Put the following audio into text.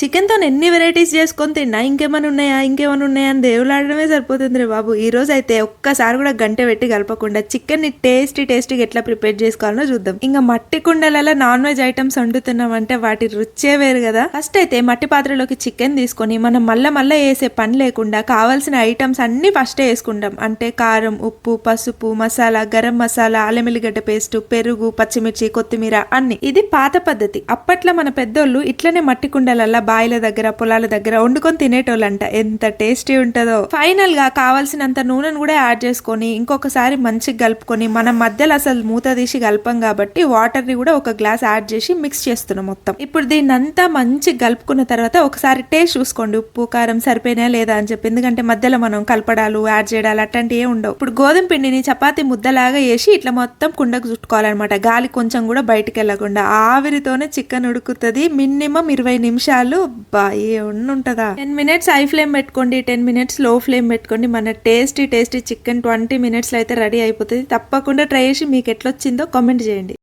Chicken తో ఎన్ని varieties చేసుకొని తిన్నా ఇంకేమైనా ఉన్నాయా అని దేవులాడడమే సరిపోతుంది రే బాబు. ఈ రోజు అయితే ఒక్కసారి కూడా గంట పెట్టి కలపకుండా చికెన్ ని టేస్టీగా ఎట్లా ప్రిపేర్ చేసుకోవాలో చూద్దాం. ఇంకా మట్టి కుండలలో నాన్ వెజ్ ఐటమ్స్ వండుతున్నాం అంటే వాటి రుచే వేరు కదా. ఫస్ట్ అయితే మట్టి పాత్రలోకి చికెన్ తీసుకొని మనం మళ్ళా వేసే పని లేకుండా కావాల్సిన ఐటమ్స్ అన్ని ఫస్టే వేసుకుంటాం. అంటే కారం, ఉప్పు, పసుపు, మసాలా, గరం మసాలా, అల్లం ఎల్లిగడ్డ పేస్ట్, పెరుగు, పచ్చిమిర్చి, కొత్తిమీర అన్ని. ఇది పాత పద్ధతి. అప్పట్లో మన పెద్దోళ్ళు ఇట్లనే మట్టి కుండలల్లా బాయిల దగ్గర పొలాల దగ్గర వండుకొని తినేటోళ్ళంట. ఎంత టేస్టీ ఉంటుందో. ఫైనల్ గా కావాల్సినంత నూనెను కూడా యాడ్ చేసుకొని ఇంకొకసారి మంచిగా కలుపుకొని మనం మధ్యలో అసలు మూత తీసి కలపం కాబట్టి వాటర్ ని కూడా ఒక గ్లాస్ యాడ్ చేసి మిక్స్ చేస్తున్నాం మొత్తం. ఇప్పుడు దీన్ని అంతా మంచిగా కలుపుకున్న తర్వాత ఒకసారి టేస్ట్ చూసుకోండి, ఉప్పు కారం సరిపోయినా లేదా అని చెప్పి. ఎందుకంటే మధ్యలో మనం కలపడాలు యాడ్ చేయడాలు అట్లాంటివి ఉండవు. ఇప్పుడు గోధుమ పిండిని చపాతీ ముద్దలాగా వేసి ఇట్లా మొత్తం కుండకు చుట్టుకోవాలన్నమాట. గాలి కొంచెం కూడా బయటకు వెళ్ళకుండా. ఆవిరితోనే చికెన్ ఉడుకుతుంది. మినిమం 20 నిమిషాలు. ఉంటుందా. 10 minutes హై ఫ్లేమ్ పెట్టుకోండి, 10 minutes లో ఫ్లేమ్ పెట్టుకోండి. మన టేస్టీ చికెన్ 20 minutes లో అయితే రెడీ అయిపోతుంది. తప్పకుండా ట్రై చేసి మీకు ఎట్లొచ్చిందో కామెంట్ చేయండి.